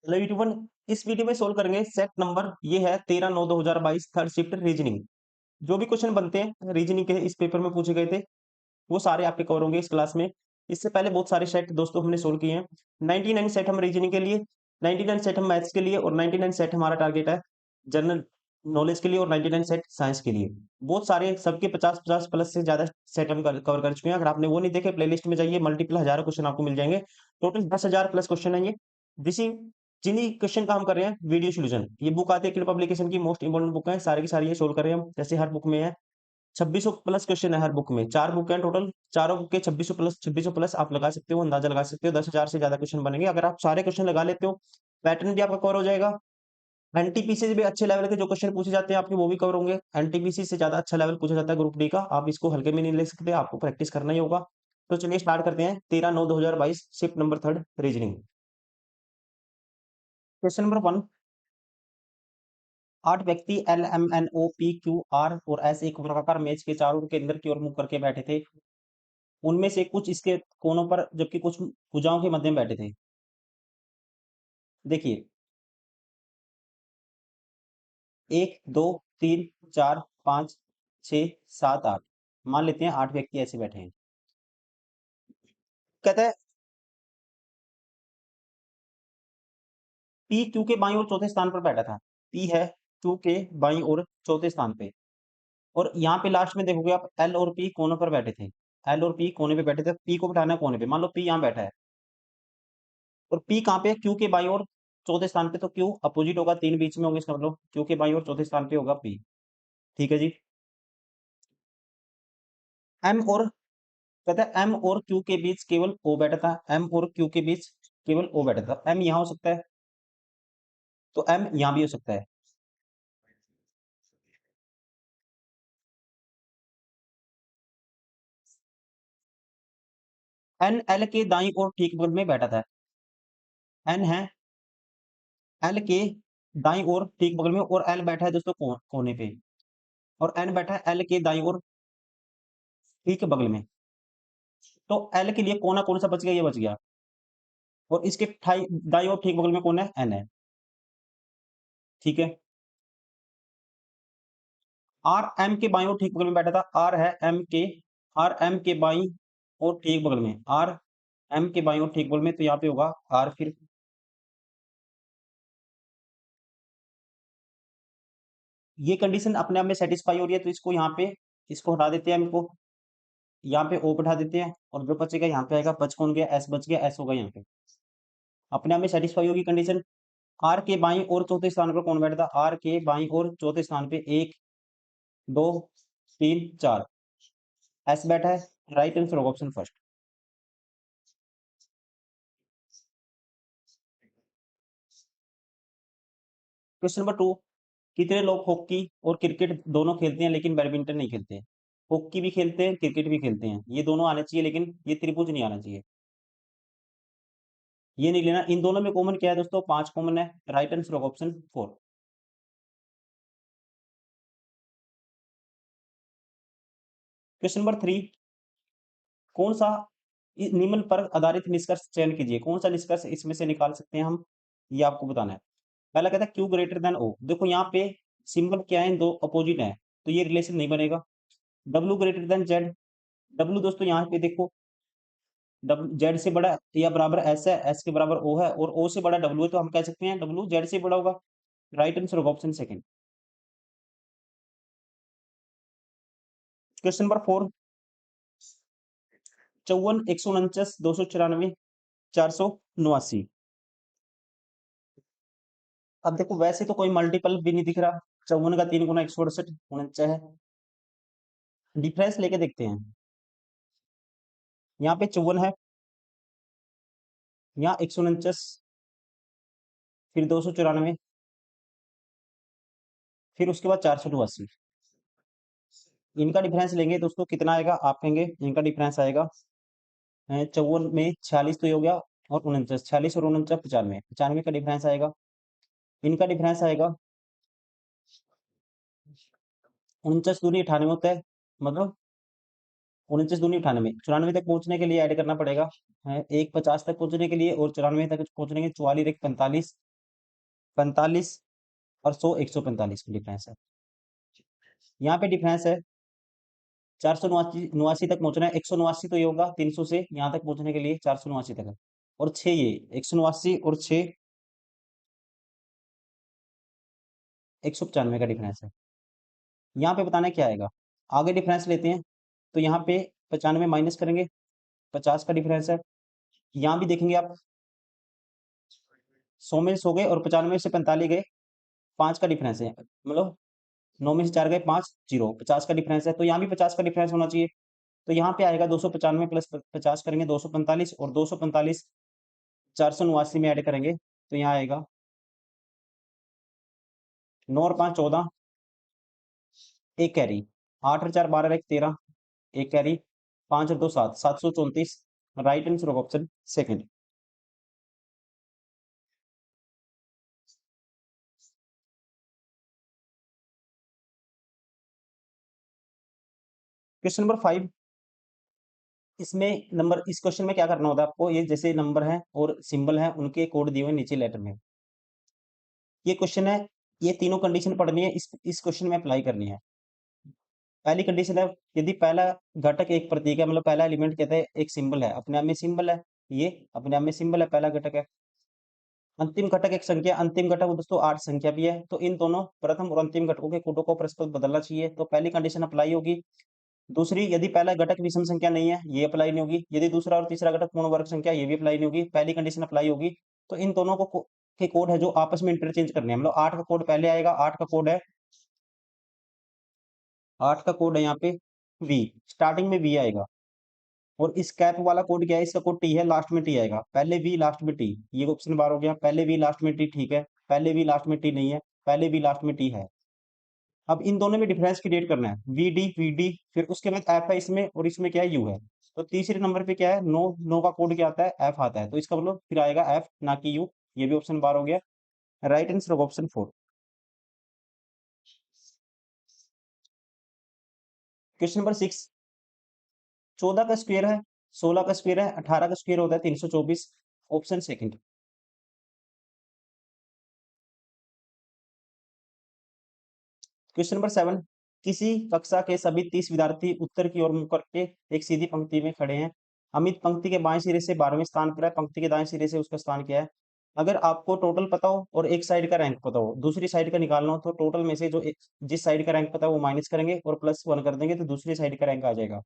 Hello everyone, इस video में solve करेंगे सेट नंबर ये है 13/9/2022 थर्ड शिफ्ट रीजनिंग। जो भी क्वेश्चन बनते हैं रीजनिंग के इस पेपर में पूछे गए थे वो सारे आपके कवर होंगे इस क्लास में। इससे पहले बहुत सारे सेट दोस्तों हमने सोल्व किए हैं। 99 सेट हम रीजनिंग के लिए, 99 सेट हम मैथ्स के लिए और 99 सेट हमारा टारगेट है जनरल नॉलेज के लिए और 99 सेट साइंस के लिए। बहुत सारे सबके 50-50 प्लस से ज्यादा सेट हम कवर कर चुके हैं। अगर आपने वो नहीं देखे प्लेलिस्ट में जाइए, मल्टीपल हजारों क्वेश्चन आपको मिल जाएंगे। टोटल 10,000 प्लस क्वेश्चन है ये। जिसी जिन्हीं क्वेश्चन का हम कर रहे हैं वीडियो सोल्यूशन, ये बुक आती है किल पब्लिकेशन की, मोस्ट इंपोर्टेंट बुक है, सारी की सारी ये सोल्व कर रहे हैं हम। जैसे हर बुक में है 2600 प्लस क्वेश्चन है, हर बुक में 4 बुक है टोटल, चारों बुक के 2600 प्लस आप लगा सकते हो, अंदाजा लगा सकते हो। 10,000 से ज्यादा क्वेश्चन बनेंगे अगर आप सारे क्वेश्चन लगा लेते हो। पैटर्न भी आपका कवर हो जाएगा। एनटीपीसी से भी अच्छे लेवल के जो क्वेश्चन पूछे जाते हैं आपके वो भी कवर होंगे। एनटीपीसी से ज्यादा अच्छा लेवल पूछा जाता है ग्रुप डी का, आप इसको हल्के में नहीं ले सकते, आपको प्रैक्टिस करना ही होगा। तो चलिए स्टार्ट करते हैं। 13/9/2022 shift number third reasoning. Question number 1। 8 व्यक्ति L M N O P Q R और ऐसे एक वर्गाकार मेज के चारों के अंदर की ओर मुंह करके बैठे थे। उनमें से कुछ इसके कोनों पर जबकि कुछ भुजाओं के मध्य में बैठे थे। देखिए, 1 2 3 4 5 6 7 8, मान लेते हैं 8 व्यक्ति ऐसे बैठे हैं। कहता है पी क्यू के बाईं ओर चौथे स्थान पर बैठा था। पी है क्यू के बाईं ओर चौथे स्थान पे, और यहाँ पे लास्ट में देखोगे आप एल और पी कोनों पर बैठे थे। एल और पी कोने पे बैठे थे, पी को बिठाना है कोने पे। मान लो पी यहाँ बैठा है और पी कहाँ पे है, क्यू के बाईं ओर चौथे स्थान पे, तो क्यू अपोजिट होगा, 3 बीच में होंगे, इसका मतलब क्यू के बाईं ओर चौथे स्थान पे होगा पी। ठीक है जी। एम और कहता है एम और क्यू के बीच केवल ओ बैठा था। एम और क्यू के बीच केवल ओ बैठा था। एम यहाँ हो सकता है तो एम यहाँ भी हो सकता है। एन एल के दाईं ओर ठीक बगल में बैठा था। एन है एल के दाईं ओर ठीक बगल में, और एल बैठा है दोस्तों कोने पे, और एन बैठा है एल के दाईं ओर ठीक बगल में। तो एल के लिए कोना कौन सा बच गया, ये बच गया, और इसके दाईं ओर ठीक बगल में कौन है, एन है। ठीक है। आर एम के बाईं ओर ठीक बगल में बैठा था। आर है एम के, आर एम के बाईं ओर ठीक बगल में, आर एम के बाईं ओर ठीक बगल में, तो यहाँ पे होगा आर। फिर ये कंडीशन अपने आप में सेटिस्फाई हो रही है, तो इसको यहाँ पे इसको हटा देते हैं, इनको यहाँ पे ओ बैठा देते हैं, और जो बचेगा यहाँ पे आएगा। बच कौन गया, एस बच गया, एस होगा यहाँ पे। अपने आप में सेटिस्फाई होगी कंडीशन। आर के बाईं और चौथे स्थान पर कौन बैठा था, आर के बाईं और चौथे स्थान पे 1 2 3 4 एस बैठा है। राइट आंसर होगा ऑप्शन फर्स्ट। Question number 2। कितने लोग हॉकी और क्रिकेट दोनों खेलते हैं लेकिन बैडमिंटन नहीं खेलते हैं। हॉकी भी खेलते हैं, क्रिकेट भी खेलते हैं, ये दोनों आने चाहिए, लेकिन ये त्रिभुज नहीं आना चाहिए। ये नहीं लेना। इन दोनों में कॉमन क्या है दोस्तों, 5 कॉमन है। राइट आंसर होगा ऑप्शन 4। Question number 3। कौन सा निम्न पर आधारित निष्कर्ष चयन कीजिए। कौन सा निष्कर्ष इसमें से निकाल सकते हैं हम, ये आपको बताना है। पहला कहता है क्यू ग्रेटर देन ओ। देखो यहाँ पे सिंबल क्या है, दो अपोजिट है, तो ये रिलेशन नहीं बनेगा। W greater than Z. W दोस्तों यहाँ पे देखो, डब्ल्यू जेड से बड़ा या बराबर एस है, एस के बराबर ओ है, और ओ से बड़ा डब्ल्यू है, तो हम कह सकते हैं डब्ल्यू जेड से बड़ा होगा। राइट आंसर होगा ऑप्शन सेकंड। Question number 4। 54 149 294 489। अब देखो वैसे तो कोई मल्टीपल भी नहीं दिख रहा। 54 का 3 गुना 168 49 है। डिफरेंस लेके देखते हैं। यहाँ पे 54 है, यहाँ 149, फिर 294, फिर उसके बाद 489। इनका डिफरेंस लेंगे दोस्तों, कितना आएगा आप कहेंगे, इनका डिफरेंस आएगा 54 में 46 तो ये हो गया, और 49, 46 और 49 95, 95 का डिफरेंस आएगा। इनका डिफरेंस आएगा 49 दूनी 98 होता है, मतलब 49 दूनी 98, 94 तक पहुंचने के लिए ऐड करना पड़ेगा 1 50 तक पहुंचने के लिए, और 94 तक पहुंचने के 44 1 45, 45 और 100 145 का डिफरेंस है। यहाँ पे डिफरेंस है 489 तक पहुंचना है। 189 तो ये होगा 300 से यहाँ तक पहुंचने के लिए 489 तक है। और 6 ये 189 और 6 195 का डिफरेंस है। यहाँ पे बताना है क्या आएगा। आगे डिफरेंस लेते हैं तो यहाँ पे 95 माइनस करेंगे, 50 का डिफरेंस है। यहाँ भी देखेंगे आप 100 में 100 गए और 95 से 45 गए, 5 का डिफरेंस है, मतलब 9 में से 4 गए 5, 0, 50 का डिफरेंस है। तो यहाँ भी 50 का डिफरेंस होना चाहिए। तो यहाँ पे आएगा 295 प्लस 50 करेंगे 245, और 245 489 में ऐड करेंगे तो यहाँ आएगा 9 और 5 14, एक कैरी, 8 और 4 12 एक 13, एक कैरी, 5 और 2 7, 734। Right answer of option second. Question number 5। इसमें नंबर, इस क्वेश्चन में क्या करना होता है आपको, ये जैसे नंबर है और सिंबल है उनके कोड दिए हुए नीचे लेटर में। ये क्वेश्चन है, ये तीनों कंडीशन पढ़नी है, इस क्वेश्चन में अप्लाई करनी है। पहली कंडीशन है, यदि पहला घटक एक प्रतीक है, मतलब पहला एलिमेंट कहते हैं एक सिंबल है, अपने आप में सिंबल है, ये अपने आप में सिंबल है, पहला घटक है। अंतिम घटक एक संख्या, अंतिम घटक वो दोस्तों 8 संख्या भी है, तो इन दोनों प्रथम और अंतिम घटकों के कोडों को परस्पर बदलना चाहिए, तो पहली कंडीशन अप्लाई होगी। दूसरी, यदि पहला घटक विषम संख्या नहीं है, ये अप्लाई नहीं होगी। यदि दूसरा और तीसरा घटक पूर्ण वर्ग संख्या, ये भी अप्लाई नहीं होगी। पहली कंडीशन अप्लाई होगी। तो इन दोनों के कोड है जो आपस में इंटरचेंज करने हैं, मतलब 8 का कोड पहले आएगा, 8 का कोड है, 8 का कोड है यहाँ पे वी, स्टार्टिंग में वी आएगा। और इस कैप वाला कोड क्या है, इसका कोड टी है, लास्ट में टी आएगा, पहले वी लास्ट में टी। ये ऑप्शन बार हो गया, पहले वी लास्ट में टी, ठीक है, पहले वी लास्ट में टी नहीं है, पहले वी लास्ट में टी है। अब इन दोनों में डिफरेंस क्रिएट करना है, वी डी, फिर उसके बाद एफ है इसमें, और इसमें क्या है, यू है। तो तीसरे नंबर पे क्या है, नो, नो का कोड क्या आता है, एफ आता है, तो इसका मतलब फिर आएगा एफ ना कि यू। ये भी ऑप्शन बार हो गया। Right answer of option 4। Question number 6। 14 का स्क्वायर है, 16 का स्क्वायर है, 18 का स्क्वायर होता है 324। Option second. Question number 7। किसी कक्षा के सभी 30 विद्यार्थी उत्तर की ओर मुंह करके एक सीधी पंक्ति में खड़े हैं। अमित पंक्ति के बाएं सिरे से 12वें स्थान पर है, पंक्ति के दाएं सिरे से उसका स्थान क्या है। अगर आपको टोटल पता हो और एक साइड का रैंक पता हो, दूसरी साइड का निकालना हो, तो टोटल में से जो जिस साइड का रैंक पता है वो माइनस करेंगे और प्लस 1 कर देंगे, तो दूसरी साइड का रैंक आ जाएगा।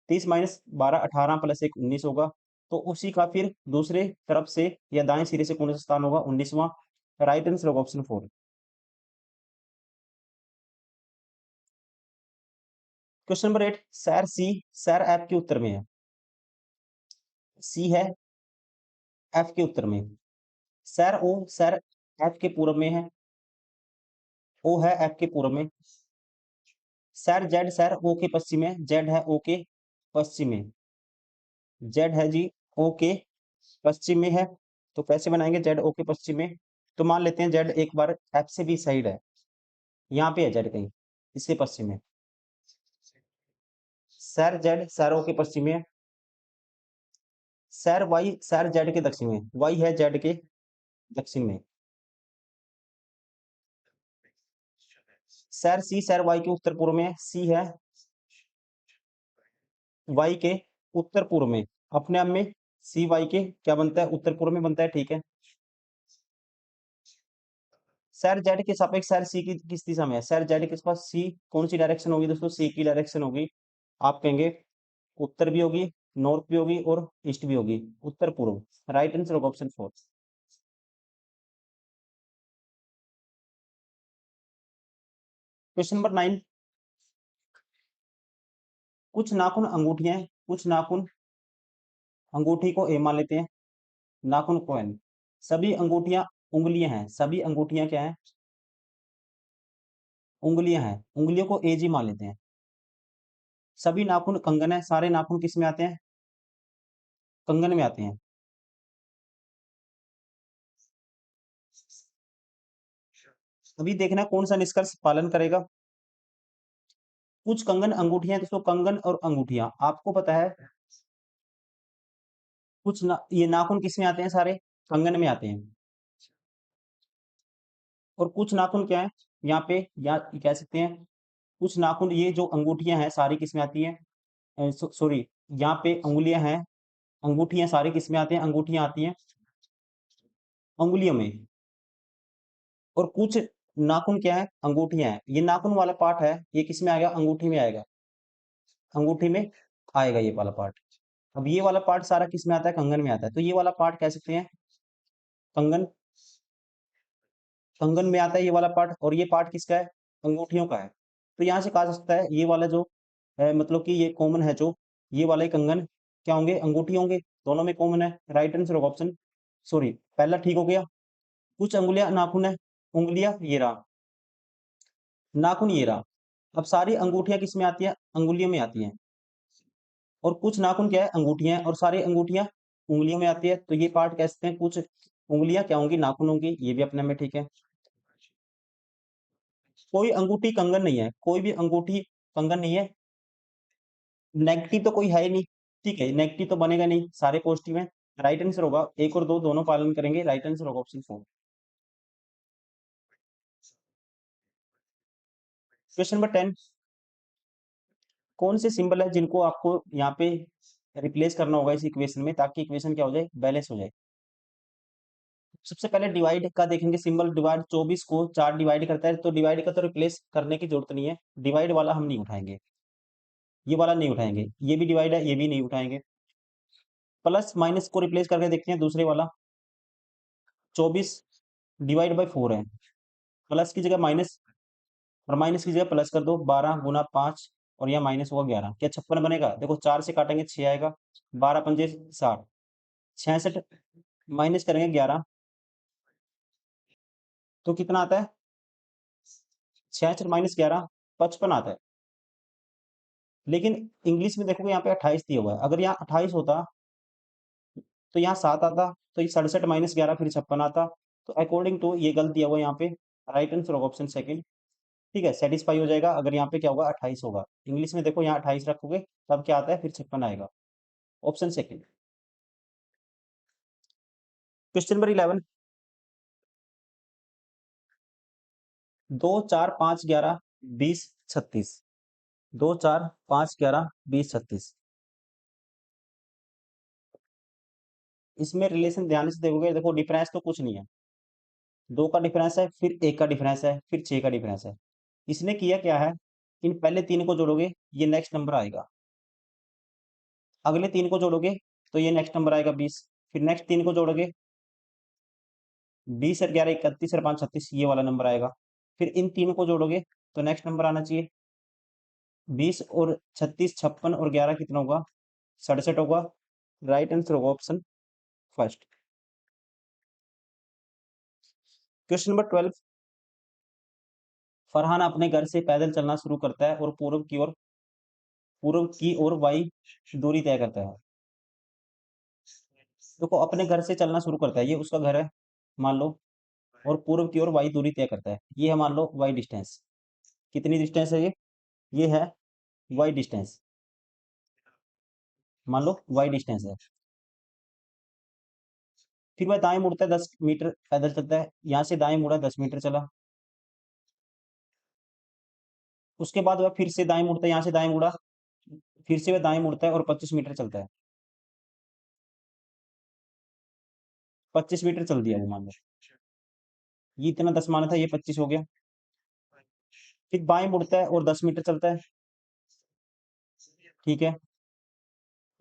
30 माइनस 12 18 प्लस 1 19 होगा। तो उसी का फिर दूसरे तरफ से या दाएं सिरे से कौन सा स्थान होगा, 19वां। Right answer of option 4। Question number 8। सैर सी, सैर एफ के उत्तर में है, सी है एफ के उत्तर में। सैर ओ, सैर एफ के पूर्व में है, ओ है एफ के पूर्व में। सैर जेड, सैर ओ के पश्चिम में, जेड है ओ के पश्चिम में, जेड है जी ओ के पश्चिम में है। तो कैसे बनाएंगे, जेड ओ के पश्चिम में। तो मान लेते हैं जेड एक बार एफ से भी साइड है, यहाँ पे है जेड कहीं इसके पश्चिम में। सैर जेड सैर ओ के पश्चिम में है। सैर वाई, सैर जेड के दक्षिण में, वाई है जेड के दक्षिण में। सैर सी, सैर वाई के उत्तर पूर्व में है, सी है वाई के उत्तर पूर्व में। अपने आप में सी वाई के क्या बनता है, उत्तर पूर्व में बनता है, ठीक है। सैर जेड के सापेक्ष सैर सी की किस दिशा में है, सैर जेड के पास सी कौन सी डायरेक्शन होगी दोस्तों, सी की डायरेक्शन होगी। आप कहेंगे उत्तर भी होगी, नॉर्थ भी होगी और ईस्ट भी होगी, उत्तर पूर्व। Right answer of option 4। Question number 9। कुछ नाखून अंगूठियां हैं, कुछ नाखून अंगूठी को ए मान लेते हैं, नाखून को एन। सभी अंगूठियां उंगलियां हैं, सभी अंगूठियां क्या है, उंगलियां हैं, उंगलियों को ए जी मान लेते हैं। सभी नाखून कंगन है, सारे नाखून किस में आते हैं, कंगन में आते हैं। अभी देखना कौन सा निष्कर्ष पालन करेगा। कुछ कंगन अंगूठियां, दोस्तों कंगन और अंगूठियां आपको पता है। कुछ ना, ये नाखून किस में आते हैं, सारे कंगन में आते हैं। और कुछ नाखून क्या है यहाँ पे, या कह सकते हैं कुछ नाखून, ये जो अंगूठियां हैं सारी किसमें आती हैं, सॉरी, यहाँ पे अंगुलियां हैं, अंगूठियां सारी किसमें आती हैं, अंगूठियां आती हैं अंगुलियों में। और कुछ नाखून क्या है, अंगूठियां हैं, ये नाखून वाला पार्ट है, ये किसमें आएगा, अंगूठी में आएगा, अंगूठी में आएगा ये वाला पार्ट। अब ये वाला पार्ट सारा किसमें आता है, कंगन में आता है, तो ये वाला पार्ट कह सकते हैं कंगन, कंगन में आता है ये वाला पार्ट। और ये पार्ट किसका है, अंगूठियों का है। तो यहाँ से कहा जा सकता है ये वाला जो है, मतलब कि ये कॉमन है, जो ये वाले कंगन क्या होंगे, अंगूठी होंगे, दोनों में कॉमन है। राइट आंसर होगा ऑप्शन, सॉरी पहला ठीक हो गया। कुछ अंगुलियां नाखून है, उंगलियां ये रहा, नाखून ये रहा। अब सारी अंगूठियां किसमें आती है, अंगुलियों में आती हैं। और कुछ नाखून क्या है, अंगूठियां हैं, और सारी अंगूठियां उंगलियों में आती है, तो ये पार्ट कह सकते हैं कुछ उंगलियां क्या होंगी, नाखून होंगी, ये भी अपने में ठीक है। कोई अंगूठी कंगन नहीं है, कोई भी अंगूठी कंगन नहीं है। नेगेटिव तो कोई है ही नहीं, ठीक है, नेगेटिव तो बनेगा नहीं, सारे पॉजिटिव हैं। राइट आंसर होगा एक और दो दोनों पालन करेंगे, राइट आंसर होगा ऑप्शन 4। क्वेश्चन नंबर 10, कौन से सिंबल है जिनको आपको यहाँ पे रिप्लेस करना होगा इस इक्वेशन में, ताकि इक्वेशन क्या हो जाए, बैलेंस हो जाए। सबसे पहले डिवाइड का देखेंगे सिंबल, डिवाइड 24 को 4 डिवाइड करता है, तो डिवाइड का तो रिप्लेस करने की जरूरत नहीं है, डिवाइड वाला हम नहीं उठाएंगे, ये वाला नहीं उठाएंगे, ये भी डिवाइड है, ये भी नहीं उठाएंगे। प्लस माइनस को रिप्लेस करके देखते हैं, दूसरे वाला 24 डिवाइड बाई 4 है, प्लस की जगह माइनस और माइनस की जगह प्लस कर दो, 12 गुना 5 और यह माइनस होगा 11, क्या 56 बनेगा, देखो 4 से काटेंगे 6 आएगा, 12 पंजे 60, 66 माइनस करेंगे 11, तो कितना आता है, 66 माइनस 11 55 आता है। लेकिन इंग्लिश में देखोगे यहाँ पे 28 दिया हुआ है, अगर यहाँ 28 होता तो यहाँ 7 आता, तो ये 67 माइनस 11 फिर 56 आता। तो अकॉर्डिंग टू ये गलत दिया हुआ है यहाँ पे, राइट आंसर होगा ऑप्शन सेकंड। ठीक है, सेटिस्फाई हो जाएगा अगर यहाँ पे क्या होगा, 28 होगा। इंग्लिश में देखो यहाँ 28 रखोगे तब क्या आता है, फिर 56 आएगा, ऑप्शन सेकंड। क्वेश्चन नंबर 11, 2 4 5 11 20 36, 2 4 5 11 20 36, इसमें रिलेशन ध्यान से देखोगे, देखो डिफरेंस तो कुछ नहीं है, 2 का डिफरेंस है, फिर 1 का डिफरेंस है, फिर 6 का डिफरेंस है। इसने किया क्या है, इन पहले 3 को जोड़ोगे ये नेक्स्ट नंबर आएगा, अगले 3 को जोड़ोगे तो ये नेक्स्ट नंबर आएगा 20, फिर नेक्स्ट 3 को जोड़ोगे 20 और 11 31 और 5 36, ये वाला नंबर आएगा। फिर इन तीनों को जोड़ोगे तो नेक्स्ट नंबर आना चाहिए 20 और 36, 56 और 11 कितना होगा, 67 होगा। राइट आंसर होगा option first. Question number 12, Farhan अपने घर से पैदल चलना शुरू करता है और पूर्व की ओर वाई दूरी तय करता है। देखो अपने घर से चलना शुरू करता है, ये उसका घर है मान लो, और पूर्व की ओर वाई दूरी तय करता है, ये है मान लो वाई डिस्टेंस। कितनी डिस्टेंस है ये है वाई डिस्टेंस, मान लो वाई डिस्टेंस है। फिर वह दाएं मुड़ता है, 10 मीटर पैदल चलता है, यहाँ से दाएं मुड़ा 10 मीटर चला, उसके बाद वह फिर से दाएं मुड़ता है, यहाँ से दाएं मुड़ा, फिर से वह दाएं मुड़ता है और 25 मीटर चलता है, 25 मीटर चल दिया वो मान लो, ये इतना 10 माना था, ये 25 हो गया। फिर बाएं मुड़ता है और 10 मीटर चलता है, ठीक है,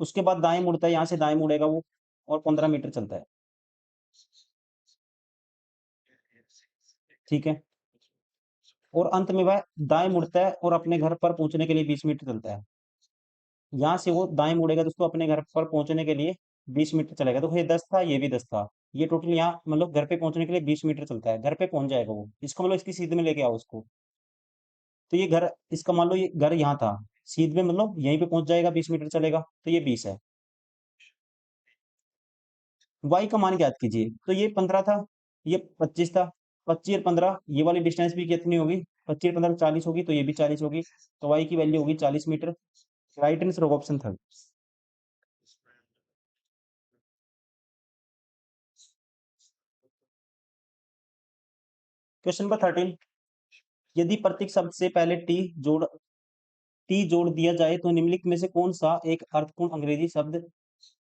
उसके बाद दाएं मुड़ता है, यहाँ से दाएं मुड़ेगा वो और 15 मीटर चलता है, ठीक है, और अंत में वह दाएं मुड़ता है और अपने घर पर पहुंचने के लिए 20 मीटर चलता है। यहाँ से वो दाएं मुड़ेगा दोस्तों, अपने घर पर पहुंचने के लिए 20 मीटर चलेगा, तो ये 10 था, ये भी 10 था, ये टोटल यहाँ मतलब घर पे पहुंचने के लिए 20 मीटर चलता है, घर पे पहुंच जाएगा वो, इसको मतलब इसकी सीध में लेके आओ उसको। तो ये घर, इसका मान लो ये घर यहाँ था, सीध में मतलब यहीं पे पहुंच जाएगा, 20 मीटर चलेगा, तो ये 20 है। वाई का मान ज्ञात कीजिए, तो ये 15 था, ये 25 था, 25 और 15, ये वाली डिस्टेंस भी कितनी होगी, 25 और 15 40 होगी, तो ये भी 40 होगी, तो वाई की वैल्यू होगी 40 मीटर। राइट आंसर होगा ऑप्शन थर्ड। क्वेश्चन नंबर 13, यदि प्रत्येक शब्द से पहले टी जोड़ दिया जाए तो निम्नलिखित में से कौन सा एक अर्थपूर्ण अंग्रेजी शब्द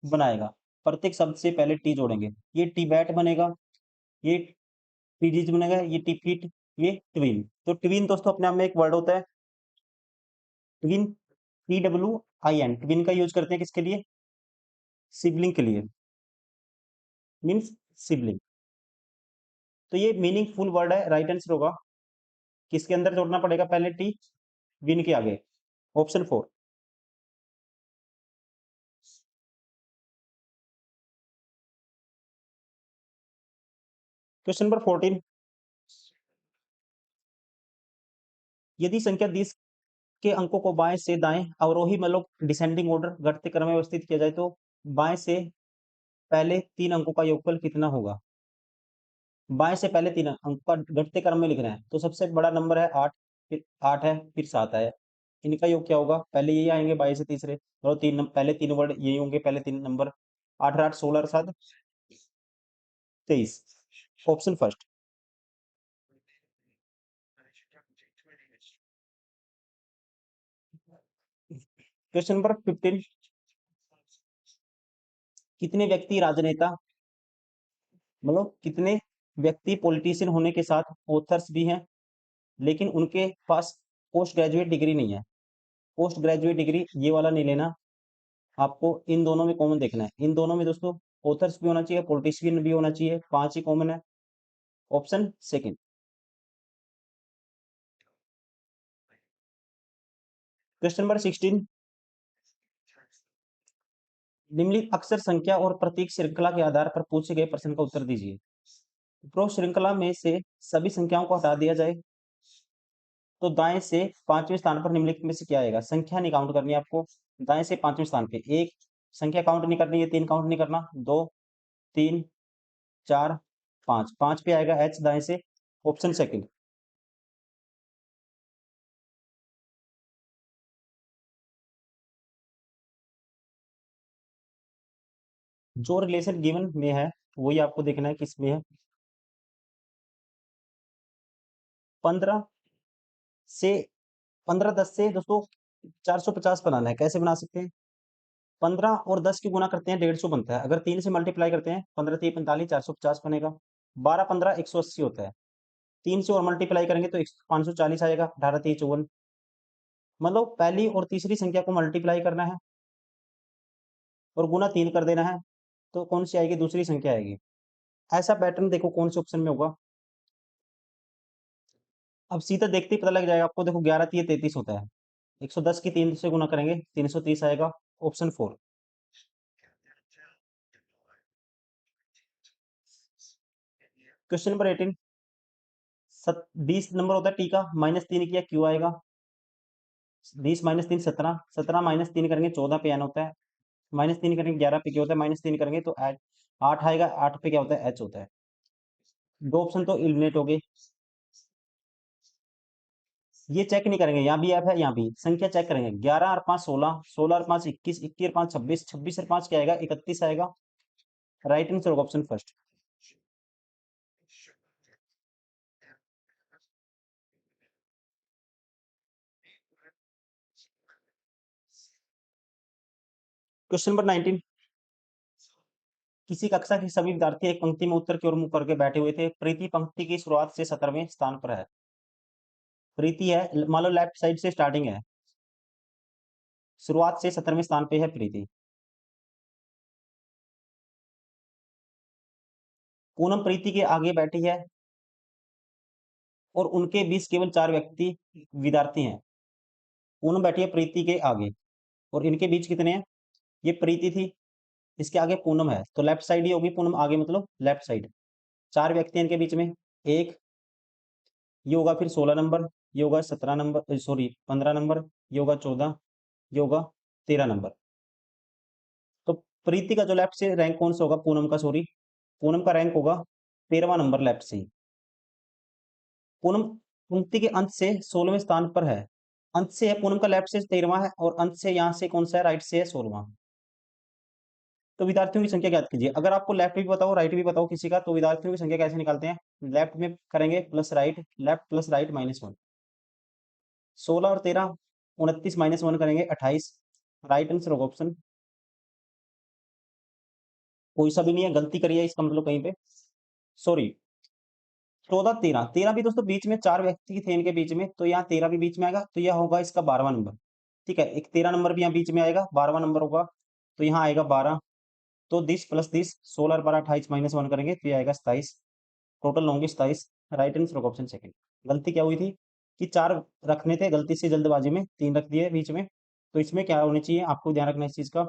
बनाएगा? प्रत्येक शब्द से पहले टी जोड़ेंगे, ये टी बैट बनेगा, ये टीजीज बनेगा, ये टी फीट, ये ट्विन। तो ट्विन दोस्तों अपने आप में एक वर्ड होता है, ट्विन, TWIN, ट्विन का यूज करते हैं किसके लिए? सिबलिंग के लिए, मीन्स सिबलिंग। तो ये मीनिंगफुल वर्ड है, राइट आंसर होगा किसके अंदर जोड़ना पड़ेगा पहले टी? विन के आगे, ऑप्शन 4। क्वेश्चन नंबर 14, यदि संख्या 20 के अंकों को बाएं से दाएं अवरोही मतलब डिसेंडिंग ऑर्डर घटते क्रम में व्यवस्थित किया जाए तो बाएं से पहले 3 अंकों का योगफल कितना होगा? बाएं से पहले 3 अंक का घटते क्रम में लिखना है, तो सबसे बड़ा नंबर है 8, फिर 8 है, फिर 7 है। इनका योग क्या होगा? पहले यही आएंगे बाएं से तीसरे, और पहले 3 वर्ड यही होंगे, पहले 3 नंबर 8 8 16 और 7 23, ऑप्शन फर्स्ट। क्वेश्चन नंबर 15, कितने व्यक्ति राजनेता मतलब कितने व्यक्ति पॉलिटिशियन होने के साथ ऑथर्स भी हैं, लेकिन उनके पास पोस्ट ग्रेजुएट डिग्री नहीं है? पोस्ट ग्रेजुएट डिग्री ये वाला नहीं लेना, आपको इन दोनों में कॉमन देखना है। इन दोनों में दोस्तों ऑथर्स भी होना चाहिए, पॉलिटिशियन भी होना चाहिए, 5 ही कॉमन है, ऑप्शन सेकंड। क्वेश्चन नंबर 16, निम्नलिखित अक्षर संख्या और प्रतीक श्रृंखला के आधार पर पूछे गए प्रश्न का उत्तर दीजिए। उपरोक्त श्रृंखला में से सभी संख्याओं को हटा दिया जाए तो दाएं से 5वें स्थान पर निम्नलिखित में से क्या आएगा? संख्या नहीं काउंट करनी है आपको, दाएं से 5वें स्थान पे एक संख्या काउंट नहीं करनी है, 3 काउंट नहीं करना, 2 3 4 5, 5 पे आएगा एच दाएं से, ऑप्शन सेकंड। जो रिलेशन गिवन में है वही आपको देखना है किस में है। 15 से 15 10 से दोस्तों 450 बनाना है, कैसे बना सकते हैं? 15 और 10 की गुना करते हैं 150 बनता है, अगर 3 से मल्टीप्लाई करते हैं 15 3 45 450 बनेगा, 12 15 180 होता है, 3 से और मल्टीप्लाई करेंगे तो 540 आएगा, 18 3 54। मतलब पहली और तीसरी संख्या को मल्टीप्लाई करना है और गुना 3 कर देना है, तो कौन सी आएगी? दूसरी संख्या आएगी। ऐसा पैटर्न देखो कौन से ऑप्शन में होगा। अब सीधा देखते ही पता लग जाएगा आपको, देखो 11 3 33 होता है, 110 की 3 से गुना करेंगे 330 आएगा, ऑप्शन 4। क्वेश्चन नंबर 18, 20 नंबर होता है टी का, -3 किया क्यू आएगा, 20 -3 17, 17 -3 करेंगे 14 पे एन होता है, -3 करेंगे 11 पे क्या होता है, -3 करेंगे तो 8 आएगा, 8 पे क्या होता है? एच होता है। दो ऑप्शन तो एलिमिनेट हो गए। ये चेक नहीं करेंगे, यहाँ भी एफ है यहाँ भी, संख्या चेक करेंगे, 11 और 5 16, 16 और 5 21, 21 और 5 26, 26 और 5 क्या आएगा? 31 आएगा, राइट आंसर होगा ऑप्शन फर्स्ट। क्वेश्चन नंबर 19, किसी कक्षा के सभी विद्यार्थी एक पंक्ति में उत्तर की ओर मुंह करके बैठे हुए थे, प्रीति पंक्ति की शुरुआत से 17वें स्थान पर है। प्रीति है, मान लो लेफ्ट साइड से स्टार्टिंग है, शुरुआत से 17वें स्थान पे है प्रीति। पूनम प्रीति के आगे बैठी है और उनके बीच केवल 4 व्यक्ति विद्यार्थी हैं। पूनम बैठी है प्रीति के आगे और इनके बीच कितने हैं? ये प्रीति थी, इसके आगे पूनम है, तो लेफ्ट साइड ही होगी, पूनम आगे मतलब लेफ्ट साइड। 4 व्यक्ति हैं इनके बीच में, एक ये होगा, फिर 16 नंबर, ये होगा 17 नंबर, सॉरी 15 नंबर, ये होगा 14, ये होगा 13 नंबर। तो प्रीति का जो लेफ्ट से रैंक कौन सा होगा? पूनम का, सॉरी पूनम का रैंक होगा 13वां नंबर लेफ्ट से ही। पूनम पंक्ति के अंत से 16वें स्थान पर है, अंत से है पूनम का, लेफ्ट से 13वां है और अंत से यहाँ से कौन सा है? राइट से है 16वां। तो विद्यार्थियों की संख्या ज्ञात कीजिए। अगर आपको लेफ्ट भी पता हो राइट भी पता हो किसी का, तो विद्यार्थियों की संख्या कैसे निकालते हैं? लेफ्ट में करेंगे plus right, left plus right -1। 16 और 13 29 -1 करेंगे 28। राइट आंसर होगा ऑप्शन, कोई सा भी नहीं है, गलती करिए इसका मतलब कहीं पे, सॉरी। 14 13 13 भी दोस्तों बीच में 4 व्यक्ति थे इनके बीच में, तो यहाँ 13 भी बीच में आएगा, तो यह होगा इसका 12वां नंबर। ठीक है, एक 13 नंबर भी यहाँ बीच में आएगा, 12वां नंबर होगा, तो यहाँ आएगा 12। तो 10 प्लस 10 16 और 12 28 -1 करेंगे तो ये आएगा 27। टोटल होंगे 27। राइट आंसर होगा ऑप्शन सेकंड। गलती क्या हुई थी कि 4 रखने थे, गलती से जल्दबाजी में 3 रख दिए बीच में, तो इसमें क्या होनी चाहिए आपको ध्यान रखना इस चीज का,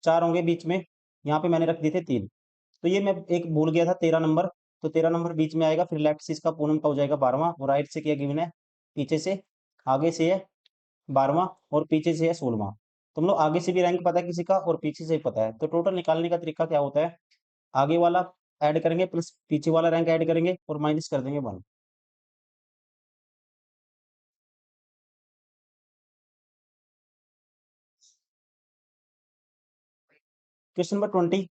4 होंगे बीच में, यहाँ पे मैंने रख दिए थे 3। तो ये मैं एक भूल गया था 13 नंबर, तो 13 नंबर बीच में आएगा, फिर लेफ्ट से इसका पूनम का हो जाएगा 12वां, और राइट से क्या गिवन है, पीछे से, आगे से है 12वां और पीछे से है 16वां। तुम लोग आगे से भी रैंक पता है किसी का और पीछे से भी पता है, तो टोटल निकालने का तरीका क्या होता है, आगे वाला ऐड करेंगे प्लस पीछे वाला रैंक ऐड करेंगे और माइनस कर देंगे 1। Question number 20।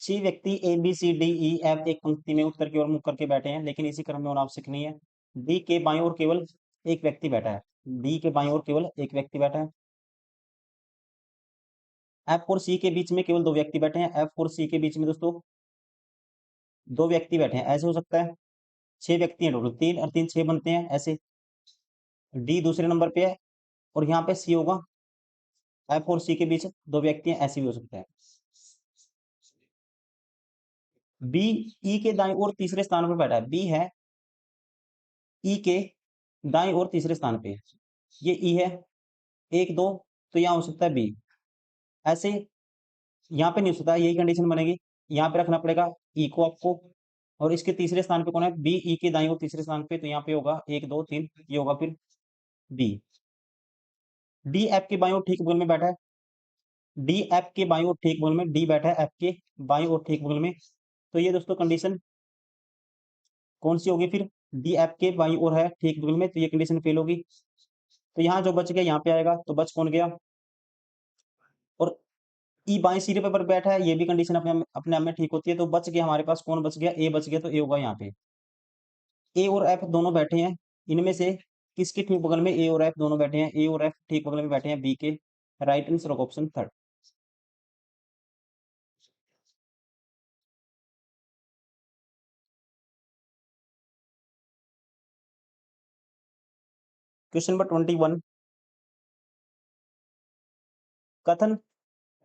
6 व्यक्ति A B C D E F एक पंक्ति में उत्तर की ओर मुख करके बैठे हैं, लेकिन इसी क्रम में होना आवश्यक नहीं है। डी के बाईं ओर केवल एक व्यक्ति बैठा है, डी के बाईं ओर केवल एक व्यक्ति बैठा है। एफ और सी के बीच में केवल 2 व्यक्ति बैठे हैं, एफ और सी के बीच में दोस्तों 2 व्यक्ति बैठे हैं, ऐसे हो सकता है। 6 व्यक्ति हैं टोटल, 3 और 3 6 बनते हैं ऐसे। डी दूसरे नंबर पे है और यहाँ पे सी होगा, एफ और सी के बीच 2 व्यक्ति हैं, ऐसे भी हो सकता है। बी ई के दाईं ओर तीसरे स्थान पर बैठा है, बी है ई के दाईं ओर तीसरे स्थान पे, ये ई है 1 2, तो यहाँ हो सकता है बी, ऐसे यहाँ पे नहीं हो सकता, यही कंडीशन बनेगी, यहाँ पे रखना पड़ेगा ई को आपको, और इसके तीसरे स्थान पे कौन है, बी ई के दाईं ओर तीसरे स्थान पे, तो यहाँ पे होगा 1 2 3, ये होगा फिर बी। डी एफ के बाईं ओर ठीक बगल में बैठा है, डी एफ के बाईं ओर ठीक बगल में, डी बैठा है एफ के बाईं ओर ठीक बगल में, तो ये दोस्तों कंडीशन कौन सी होगी फिर, डी एफ के बाईं ओर है ठीक बगल में, तो ये कंडीशन फेल होगी। तो यहाँ जो बच गया यहाँ पे आएगा, तो बच कौन गया, और ई बाएं सिरे पर बैठा है, ये भी कंडीशन अपने आप में ठीक होती है, तो बच गया हमारे पास कौन बच गया, ए बच गया, तो ए होगा यहाँ पे। ए और एफ दोनों बैठे हैं, इनमें से किसके ठीक बगल में ए और एफ दोनों बैठे हैं, ए और एफ ठीक बगल में बैठे हैं बी के। राइट आंसर होगा ऑप्शन थर्ड। Question number 21। कथन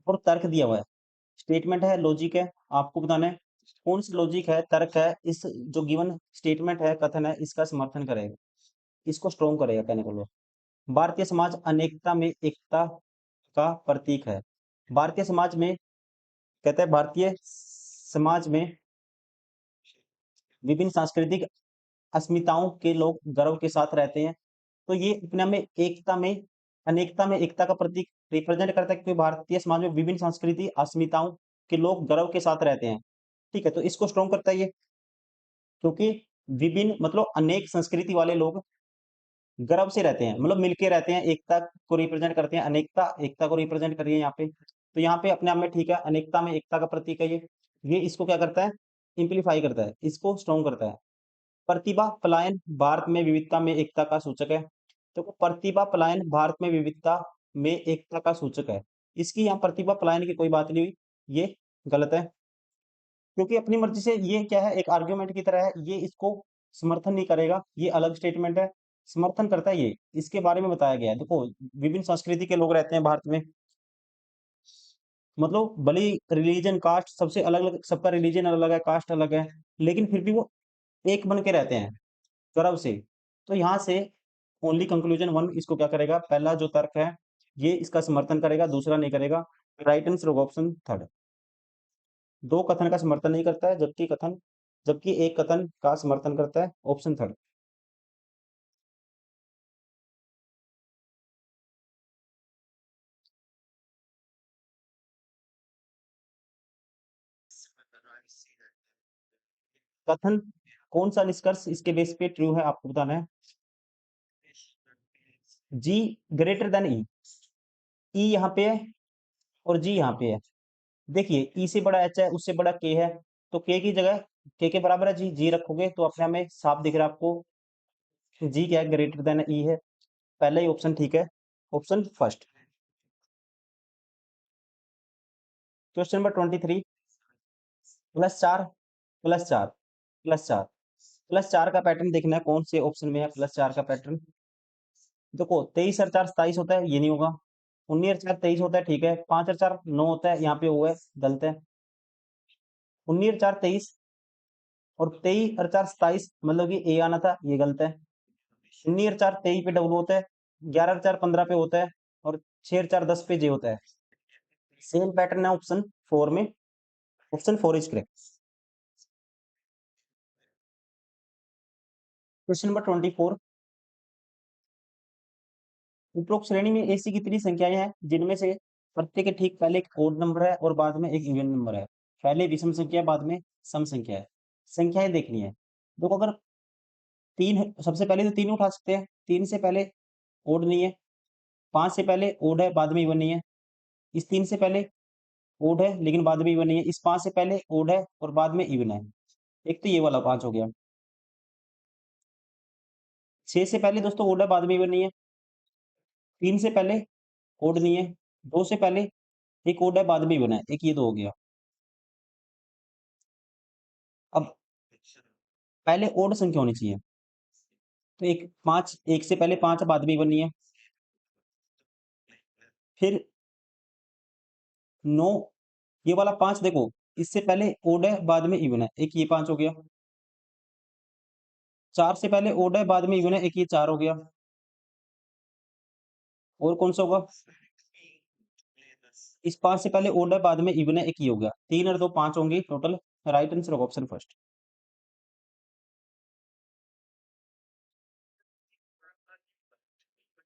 और तर्क दिया हुआ है, स्टेटमेंट है लॉजिक है, आपको बताना है कौन सी लॉजिक है तर्क है, इस जो गिवन स्टेटमेंट है कथन है इसका समर्थन करेगा, इसको स्ट्रॉन्ग करेगा, कहने को लो। भारतीय समाज अनेकता में एकता का प्रतीक है, भारतीय समाज में, कहते हैं भारतीय समाज में विभिन्न सांस्कृतिक अस्मिताओं के लोग गर्व के साथ रहते हैं, तो ये अपने में एकता में, अनेकता में एकता का प्रतीक रिप्रेजेंट करता है, क्योंकि भारतीय समाज में विभिन्न सांस्कृतिक अस्मिताओं के लोग गर्व के साथ रहते हैं। ठीक है, तो इसको स्ट्रॉन्ग करता है ये, क्योंकि विभिन्न मतलब अनेक संस्कृति वाले लोग गर्व से रहते हैं, मतलब मिलके रहते हैं, एकता को रिप्रेजेंट करते हैं, अनेकता एकता को रिप्रेजेंट कर रही है यहाँ पे, तो यहाँ पे अपने आप में ठीक है, अनेकता में एकता का प्रतीक है ये इसको क्या करता है, इंप्लीफाई करता है, इसको स्ट्रॉन्ग करता है। प्रतिभा पलायन भारत में विविधता में एकता का सूचक है, तो प्रतिभा पलायन भारत में विविधता में एकता का सूचक है, इसकी यहाँ प्रतिभा पलायन की कोई बात नहीं हुई, ये गलत है, क्योंकि अपनी मर्जी से, ये क्या है एक आर्ग्यूमेंट की तरह है, ये इसको समर्थन नहीं करेगा, ये अलग स्टेटमेंट है, समर्थन करता है ये, इसके बारे में बताया गया है। देखो विभिन्न संस्कृति के लोग रहते हैं भारत में, मतलब भले रिलीजन कास्ट सबसे अलग अलग, सबका रिलीजन अलग है, कास्ट अलग है, लेकिन फिर भी वो एक बन के रहते हैं गर्व से, तो यहाँ से ओनली कंक्लूजन वन इसको क्या करेगा, पहला जो तर्क है ये इसका समर्थन करेगा, दूसरा नहीं करेगा। राइट आंसर होगा ऑप्शन थर्ड। दो कथन का समर्थन नहीं करता है, जबकि एक कथन का समर्थन करता है, ऑप्शन थर्ड। कथन कौन सा निष्कर्ष इसके बेस पे ट्रू है आपको बताना है, जी ग्रेटर देन ई, ई यहाँ पे है, और जी यहाँ पे है। देखिए ई से बड़ा एच है, उससे बड़ा के है, तो के की जगह के बराबर है जी रखोगे तो अपने हमें साफ दिख रहा है आपको। जी क्या है, ग्रेटर देन ई है। पहला ही ऑप्शन ठीक है, ऑप्शन फर्स्ट। क्वेश्चन नंबर 23, +4 +4 +4 +4 का पैटर्न देखना है कौन से ऑप्शन में है +4 का पैटर्न। देखो 23 और 4 27 होता है, ये नहीं होगा। 19 और 4 23 होता है, ठीक है। 5 और 4 9 होता है, यहाँ पे वो है, गलत है। 19 और 4 23 और 23 और 4 27, मतलब कि ए आना था, ये गलत है। 19 और 4 23 पे डब्लू होता है, 11 और 4 15 पे होता है, और 6 और 4 10 पे जे होता है। सेम पैटर्न है ऑप्शन 4 में, option 4 is correct. Question number 24, उपरोक्त श्रेणी में ऐसी कितनी संख्याएं हैं जिनमें से प्रत्येक के ठीक पहले एक ओड नंबर है और बाद में एक इवन नंबर है। पहले विषम संख्या, बाद में सम संख्या है। संख्याएं देखनी है। देखो अगर तीन है, सबसे पहले तो तीन उठा सकते हैं। तीन से पहले ओड नहीं है। पांच से पहले ओड है, बाद में इवन नहीं है। इस तीन से पहले ओड है लेकिन बाद में इवन नहीं है। इस पांच से पहले ओड है और बाद में इवन है। एक तो ये वाला पांच हो गया। छह से पहले दोस्तों ओड है, बाद में इवन नहीं है। तीन से पहले ओड नहीं है। दो से पहले एक ओड है, बाद में इवन है। एक ये दो हो गया। अब पहले ओड संख्या होनी चाहिए, तो एक पांच, एक से पहले पांच, बाद में इवन नहीं है। फिर नौ, ये वाला पांच देखो, इससे पहले ओड है, बाद में इवन है। एक ये पांच हो गया। चार से पहले ओड है, बाद में इवन है। एक ये चार हो गया। और कौन सा होगा? इस पांच से पहले ओड है, बाद में इवन है। एक ये हो गया। तीन और दो पांच होंगे टोटल। राइट आंसर होगा ऑप्शन फर्स्ट।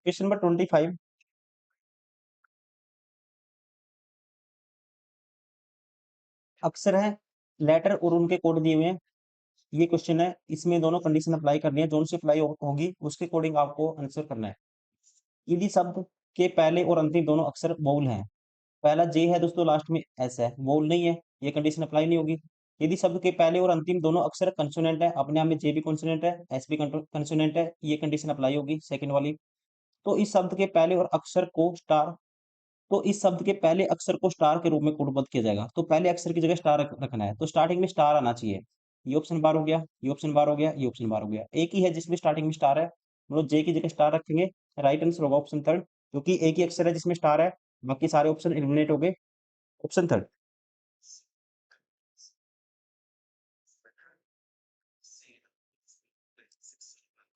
क्वेश्चन नंबर 25, अक्षर है, लेटर और उनके कोड दिए हुए हैं। ये क्वेश्चन है, इसमें दोनों कंडीशन अप्लाई करनी है। जोन सी अप्लाई होगी उसके अकॉर्डिंग आपको आंसर करना है। यदि शब्द के पहले और अंतिम दोनों अक्षर बाउल हैं, पहला जे है दोस्तों, लास्ट में एस है, बाउल नहीं है, ये कंडीशन अप्लाई नहीं होगी। यदि शब्द के पहले और अंतिम दोनों अक्षर कंसोनेंट है, अपने आप में जे भी कंसोनेंट है, एस भी कंसोनेंट है, ये कंडीशन अप्लाई होगी सेकंड वाली। तो इस शब्द के पहले और अक्षर को स्टार तो इस शब्द के पहले अक्षर को स्टार के रूप में कोडबद्ध किया जाएगा। तो पहले अक्षर की जगह स्टार रखना है, तो स्टार्टिंग में स्टार आना चाहिए। ये ऑप्शन बार हो गया, ये ऑप्शन बार हो गया, ये ऑप्शन बार हो गया। एक ही है जिसमें स्टार्टिंग में स्टार है, मतलब जे की जगह स्टार रखेंगे। राइट आंसर होगा ऑप्शन थर्ड, क्योंकि एक ही अक्षर है जिसमें स्टार है, बाकी सारे ऑप्शन एलिमिनेट हो गए। Option third.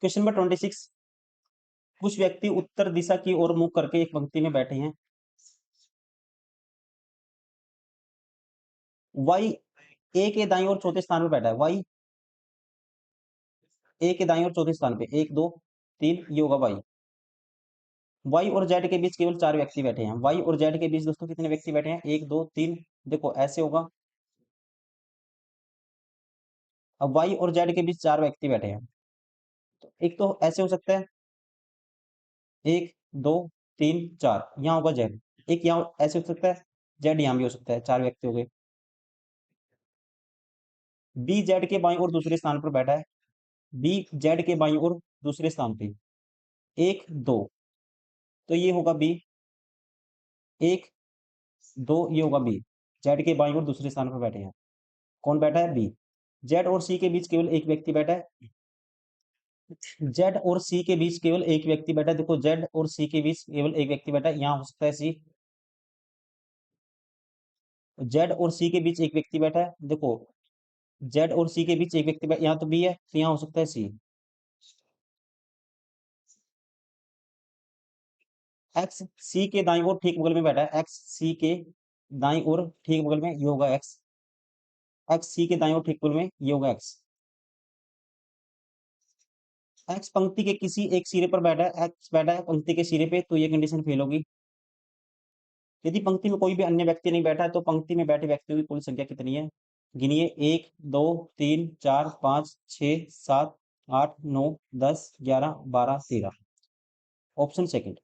क्वेश्चन नंबर 26, कुछ व्यक्ति उत्तर दिशा की ओर मुख करके एक पंक्ति में बैठे हैं। वाई ए के दाईं ओर चौथे स्थान पर बैठा है। वाई ए के दाईं ओर चौथे स्थान पे, एक दो तीन, ये होगा वाई। वाई और जेड के बीच केवल चार व्यक्ति बैठे हैं। वाई और जेड के बीच दोस्तों कितने व्यक्ति बैठे हैं? एक दो तीन। देखो ऐसे होगा। अब वाई और जेड के बीच चार व्यक्ति बैठे हैं, तो एक तो ऐसे हो सकता है, एक दो तीन चार, यहाँ होगा जेड। एक यहाँ ऐसे हो सकता है, जेड यहाँ भी हो सकता है, चार व्यक्ति हो गए। बी जेड के बाईं ओर दूसरे स्थान पर बैठा है। बी जेड के बाईं ओर दूसरे स्थान पे, एक दो, तो ये होगा बी। एक दो, ये होगा बी। जेड के बाईं ओर दूसरे स्थान पर बैठे हैं। कौन बैठा है? बी। जेड और सी के बीच केवल एक व्यक्ति बैठा है। जेड और सी के बीच केवल एक व्यक्ति बैठा है। देखो जेड और सी के बीच केवल एक व्यक्ति बैठा है, यहाँ हो सकता है सी। जेड और सी के बीच एक व्यक्ति बैठा है, देखो जेड और सी के बीच एक व्यक्ति बैठा, यहाँ तो बी है, तो यहाँ हो सकता है सी। एक्स सी के दाईं ओर ठीक बगल में बैठा है। एक्स सी के दाईं ओर ठीक बगल में, ये होगा एक्स। एक्स सी के दाईं ओर ठीक बगल में, ये होगा एक्स। एक्स पंक्ति के किसी एक सिरे पर बैठा है, एक्स बैठा है पंक्ति के सिरे पे, तो ये कंडीशन फेल होगी। यदि पंक्ति में कोई भी अन्य व्यक्ति नहीं बैठा है, तो पंक्ति में बैठे व्यक्तियों की कुल संख्या कितनी है? गिनिए, एक दो तीन चार पाँच छः सात आठ नौ 10 11 12 13। Option second.